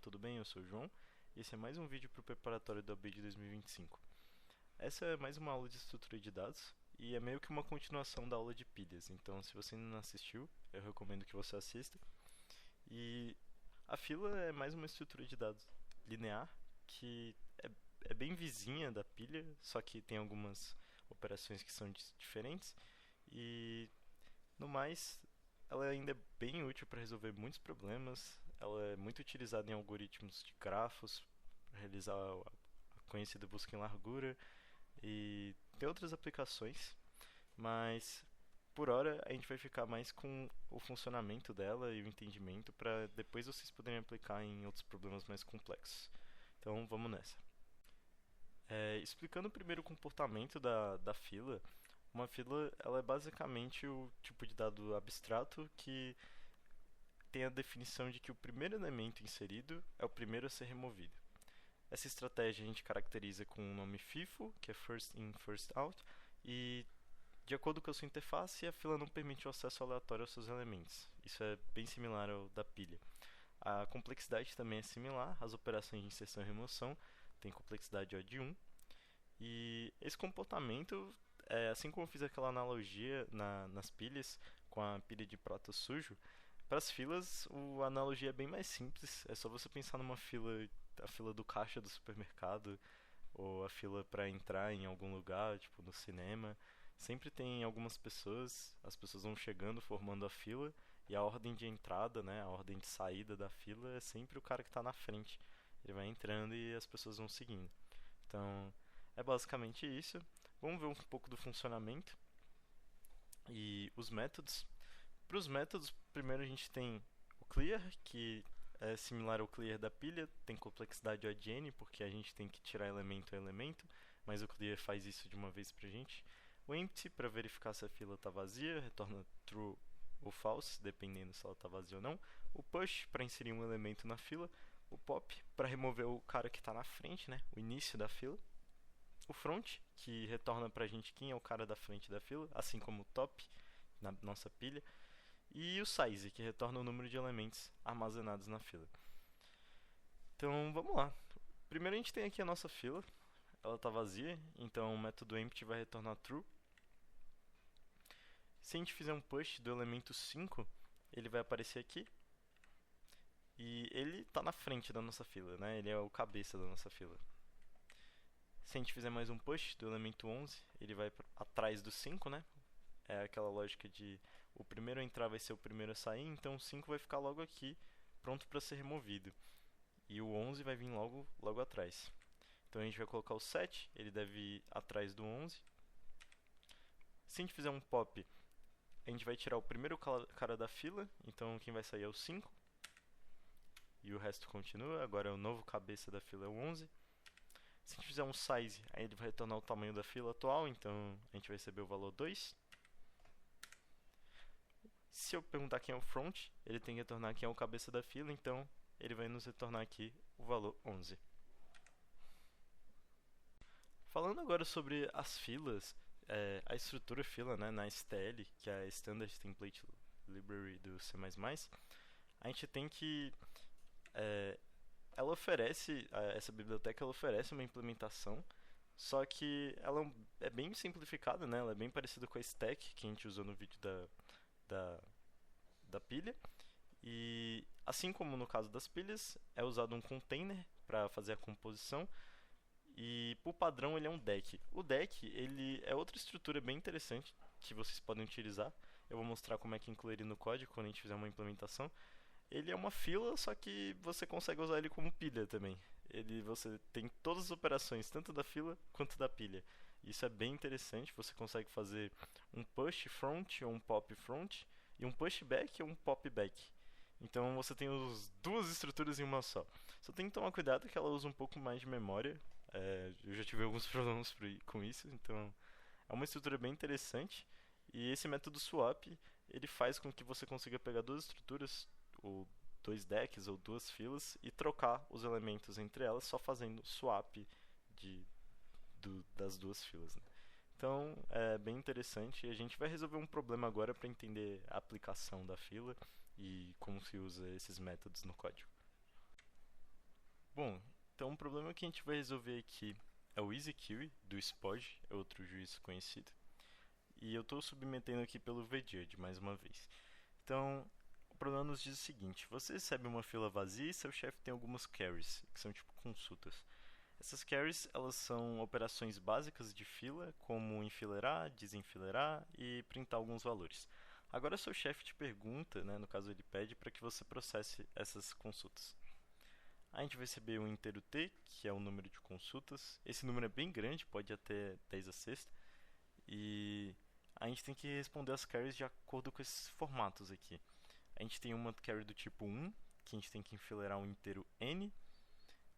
tudo bem? Eu sou o João e esse é mais um vídeo para o preparatório do AB de 2025. Essa é mais uma aula de estrutura de dados e é meio que uma continuação da aula de pilhas, então se você ainda não assistiu, eu recomendo que você assista. E a fila é mais uma estrutura de dados linear que é bem vizinha da pilha, só que tem algumas operações que são diferentes e no mais, ela ainda é bem útil para resolver muitos problemas. Ela é muito utilizada em algoritmos de grafos, para realizar a conhecida busca em largura e tem outras aplicações, mas por hora a gente vai ficar mais com o funcionamento dela e o entendimento para depois vocês poderem aplicar em outros problemas mais complexos. Então vamos nessa. Explicando primeiro o comportamento da fila, uma fila ela é basicamente o tipo de dado abstrato que tem a definição de que o primeiro elemento inserido é o primeiro a ser removido. Essa estratégia a gente caracteriza com o nome FIFO, que é First In, First Out, e de acordo com a sua interface, a fila não permite o acesso aleatório aos seus elementos. Isso é bem similar ao da pilha. A complexidade também é similar, as operações de inserção e remoção têm complexidade O de 1, e esse comportamento, assim como eu fiz aquela analogia nas pilhas, com a pilha de prato sujo, para as filas a analogia é bem mais simples. É só você pensar numa fila, a fila do caixa do supermercado, ou a fila para entrar em algum lugar, tipo no cinema. Sempre tem algumas pessoas, as pessoas vão chegando, formando a fila, e a ordem de entrada, né, a ordem de saída da fila é sempre o cara que está na frente. Ele vai entrando e as pessoas vão seguindo. Então, é basicamente isso. Vamos ver um pouco do funcionamento e os métodos. Para os métodos, primeiro a gente tem o clear, que é similar ao clear da pilha, tem complexidade O de n, porque a gente tem que tirar elemento a elemento, mas o clear faz isso de uma vez para a gente. O empty, para verificar se a fila está vazia, retorna true ou false, dependendo se ela está vazia ou não. O push, para inserir um elemento na fila. O pop, para remover o cara que está na frente, né, o início da fila. O front, que retorna pra gente quem é o cara da frente da fila, assim como o top na nossa pilha. E o size, que retorna o número de elementos armazenados na fila. Então vamos lá. Primeiro a gente tem aqui a nossa fila, ela está vazia, então o método empty vai retornar true. Se a gente fizer um push do elemento 5, ele vai aparecer aqui. E ele está na frente da nossa fila, né? Ele é o cabeça da nossa fila. Se a gente fizer mais um push do elemento 11, ele vai atrás do 5, né? É aquela lógica de o primeiro a entrar vai ser o primeiro a sair, então o 5 vai ficar logo aqui, pronto para ser removido. E o 11 vai vir logo atrás. Então a gente vai colocar o 7, ele deve ir atrás do 11. Se a gente fizer um pop, a gente vai tirar o primeiro cara da fila, então quem vai sair é o 5. E o resto continua, agora o novo cabeça da fila é o 11. Se a gente fizer um size, aí ele vai retornar o tamanho da fila atual, então a gente vai receber o valor 2. Se eu perguntar quem é o front, ele tem que retornar quem é o cabeça da fila, então ele vai nos retornar aqui o valor 11. Falando agora sobre as filas, a estrutura fila, né, na STL, que é a Standard Template Library do C++, a gente tem que ela oferece, essa biblioteca ela oferece uma implementação, só que ela é bem simplificada, né? Ela é bem parecida com a stack que a gente usou no vídeo da, da pilha. E assim como no caso das pilhas, é usado um container para fazer a composição. E por padrão ele é um deck. O deck ele é outra estrutura bem interessante que vocês podem utilizar. Eu vou mostrar como é que incluir ele no código quando a gente fizer uma implementação. Ele é uma fila, só que você consegue usar ele como pilha também. Você tem todas as operações, tanto da fila quanto da pilha. Isso é bem interessante, você consegue fazer um push front ou um pop front, e um push back ou um pop back. Então você tem as duas estruturas em uma só. Só tem que tomar cuidado que ela usa um pouco mais de memória. Eu já tive alguns problemas com isso, então é uma estrutura bem interessante. E esse método swap, ele faz com que você consiga pegar duas estruturas, ou dois decks ou duas filas, e trocar os elementos entre elas só fazendo swap das duas filas, né? Então é bem interessante e a gente vai resolver um problema agora para entender a aplicação da fila e como se usa esses métodos no código. Bom, então o problema que a gente vai resolver aqui é o EasyQuery do Spod, é outro juiz conhecido. E eu estou submetendo aqui pelo VJudge mais uma vez. Então, o problema nos diz o seguinte: você recebe uma fila vazia e seu chefe tem algumas carries, que são tipo consultas. Essas carries, elas são operações básicas de fila, como enfileirar, desenfileirar e printar alguns valores. Agora seu chefe te pergunta, né, no caso ele pede para que você processe essas consultas. A gente vai receber um inteiro T, que é o número de consultas. Esse número é bem grande, pode ir até 10 a sexta. E a gente tem que responder as carries de acordo com esses formatos aqui. A gente tem uma carry do tipo 1, que a gente tem que enfileirar um inteiro N.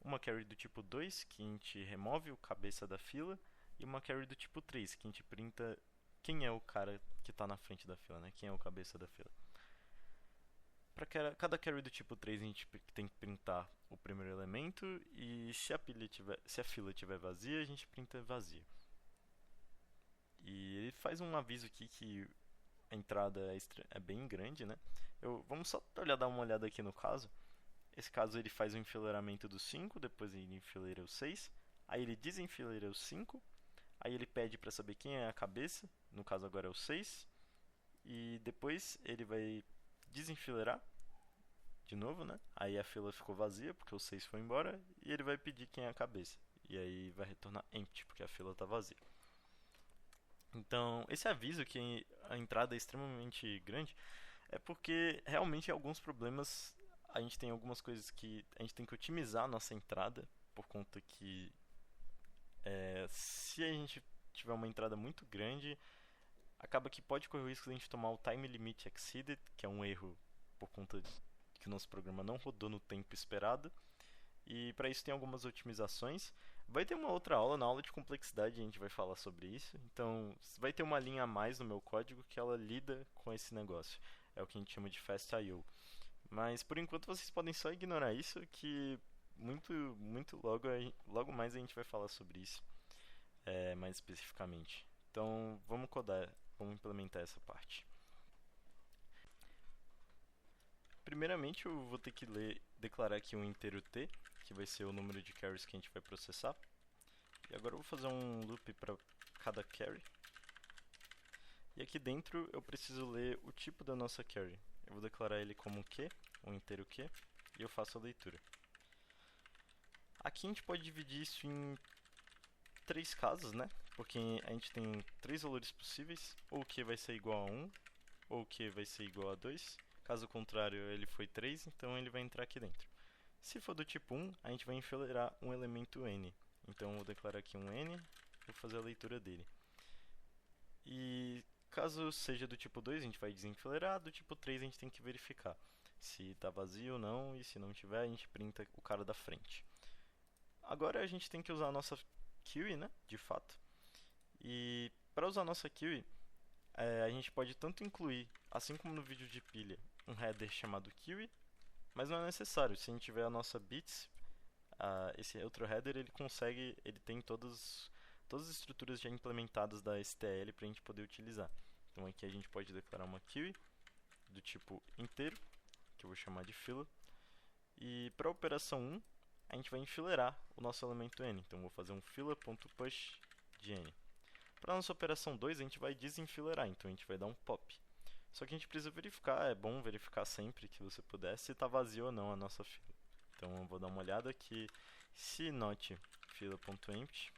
Uma carry do tipo 2, que a gente remove o cabeça da fila. E uma carry do tipo 3, que a gente printa quem é o cara que está na frente da fila, né? Quem é o cabeça da fila. Para cada carry do tipo 3 a gente tem que printar o primeiro elemento e se a fila estiver vazia, a gente printa vazia. E ele faz um aviso aqui que a entrada é bem grande, né? Vamos só dar uma olhada aqui no caso. Esse caso ele faz o enfileiramento do 5, depois ele enfileira o 6, aí ele desenfileira o 5, aí ele pede para saber quem é a cabeça, no caso agora é o 6, e depois ele vai desenfileirar de novo, né? Aí a fila ficou vazia porque o 6 foi embora e ele vai pedir quem é a cabeça. E aí vai retornar empty porque a fila está vazia. Então, esse aviso que a entrada é extremamente grande é porque realmente em alguns problemas a gente tem algumas coisas que a gente tem que otimizar a nossa entrada por conta que se a gente tiver uma entrada muito grande, acaba que pode correr o risco de a gente tomar o time limit exceeded, que é um erro por conta de que o nosso programa não rodou no tempo esperado. E para isso tem algumas otimizações. Vai ter uma outra aula, na aula de complexidade a gente vai falar sobre isso. Então vai ter uma linha a mais no meu código que ela lida com esse negócio. É o que a gente chama de Fast I/O. Mas por enquanto vocês podem só ignorar isso, que muito logo mais a gente vai falar sobre isso mais especificamente. Então vamos codar, vamos implementar essa parte. Primeiramente eu vou ter que declarar aqui um inteiro T, que vai ser o número de carries que a gente vai processar. E agora eu vou fazer um loop para cada carry. E aqui dentro eu preciso ler o tipo da nossa carry. Eu vou declarar ele como Q, um inteiro Q, e eu faço a leitura. Aqui a gente pode dividir isso em três casos, né? Porque a gente tem três valores possíveis, ou o Q vai ser igual a 1, ou o Q vai ser igual a 2. Caso contrário, ele foi 3, então ele vai entrar aqui dentro. Se for do tipo 1, a gente vai enfileirar um elemento n. Então eu vou declarar aqui um n, vou fazer a leitura dele. E caso seja do tipo 2, a gente vai desenfileirar, do tipo 3 a gente tem que verificar se está vazio ou não, e se não tiver, a gente printa o cara da frente. Agora a gente tem que usar a nossa query, né, de fato. E para usar a nossa query, a gente pode tanto incluir, assim como no vídeo de pilha, um header chamado query, mas não é necessário. Se a gente tiver a nossa bits, esse outro header ele tem todas as estruturas já implementadas da STL para a gente poder utilizar. Então aqui a gente pode declarar uma query do tipo inteiro, que eu vou chamar de fila, e para a operação 1 a gente vai enfileirar o nosso elemento n. Então vou fazer um fila.push de n. Para a nossa operação 2 a gente vai desenfileirar, então a gente vai dar um pop. Só que a gente precisa verificar, é bom verificar sempre que você puder se está vazio ou não a nossa fila. Então eu vou dar uma olhada que se not fila.empty,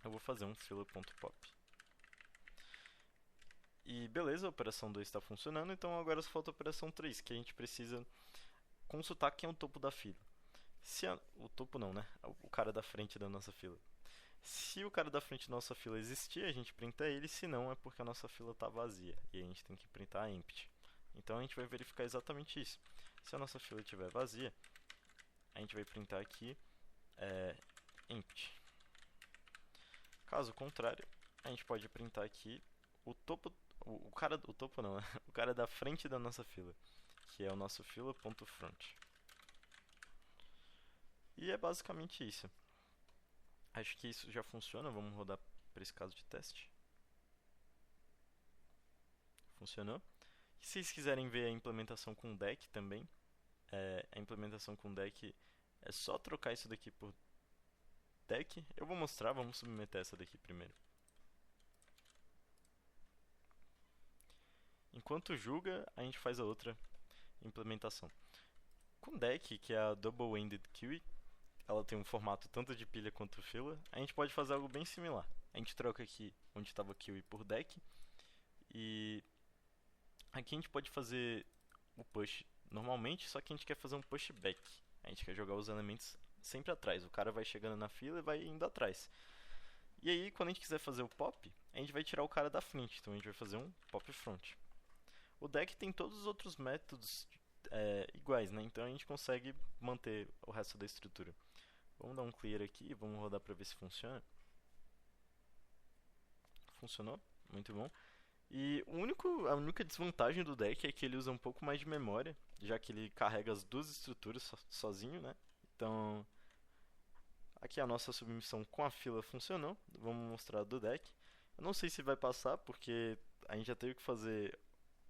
eu vou fazer um fila.pop. E beleza, a operação 2 está funcionando, então agora só falta a operação 3, que a gente precisa consultar quem é o topo da fila. O topo não, né? O cara da frente da nossa fila. Se o cara da frente da nossa fila existir, a gente printa ele, se não é porque a nossa fila está vazia e a gente tem que printar empty. Então a gente vai verificar exatamente isso. Se a nossa fila estiver vazia, a gente vai printar aqui empty. Caso contrário, a gente pode printar aqui o topo, o topo não, né? O cara da frente da nossa fila, que é o nosso fila.front. E é basicamente isso. Acho que isso já funciona, vamos rodar para esse caso de teste. Funcionou. Se vocês quiserem ver a implementação com deck também, a implementação com deck É só trocar isso daqui por deck. Eu vou mostrar, vamos submeter essa daqui primeiro. Enquanto julga, a gente faz a outra implementação. Com deck, que é a Double-Ended Kiwi, ela tem um formato tanto de pilha quanto fila, a gente pode fazer algo bem similar. A gente troca aqui onde estava Kiwi por deck, e aqui a gente pode fazer o push normalmente, só que a gente quer fazer um pushback. A gente quer jogar os elementos sempre atrás. O cara vai chegando na fila e vai indo atrás. E aí, quando a gente quiser fazer o pop, a gente vai tirar o cara da frente. Então a gente vai fazer um pop front. O deck tem todos os outros métodos iguais, né? Então a gente consegue manter o resto da estrutura. Vamos dar um clear aqui e vamos rodar para ver se funciona. Funcionou, muito bom. E a única desvantagem do deck é que ele usa um pouco mais de memória, já que ele carrega as duas estruturas sozinho, né? Então, aqui a nossa submissão com a fila funcionou. Vamos mostrar a do deck. Eu não sei se vai passar, porque a gente já teve que fazer,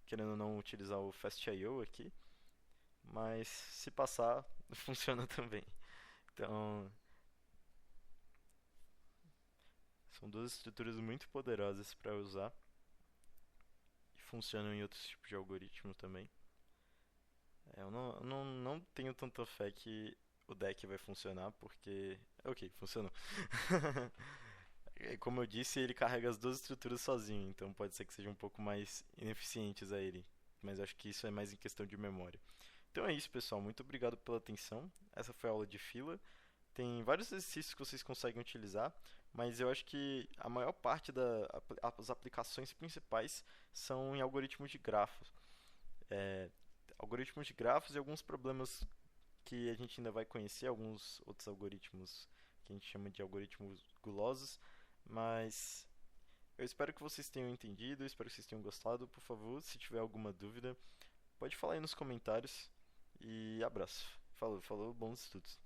querendo ou não, utilizar o Fast I/O aqui. Mas se passar, funciona também. Então, são duas estruturas muito poderosas para usar. E funcionam em outros tipos de algoritmo também. Eu não tenho tanta fé que o deck vai funcionar, porque. Ok, funcionou. Como eu disse, ele carrega as duas estruturas sozinho, então pode ser que sejam um pouco mais ineficientes a ele. Mas acho que isso é mais em questão de memória. Então é isso, pessoal. Muito obrigado pela atenção. Essa foi a aula de fila. Tem vários exercícios que vocês conseguem utilizar, mas eu acho que a maior parte das aplicações principais são em algoritmos de grafos. É, algoritmos de grafos e alguns problemas que a gente ainda vai conhecer, alguns outros algoritmos que a gente chama de algoritmos gulosos, mas eu espero que vocês tenham entendido, espero que vocês tenham gostado. Por favor, se tiver alguma dúvida, pode falar aí nos comentários e abraço. Falou, falou, bons estudos.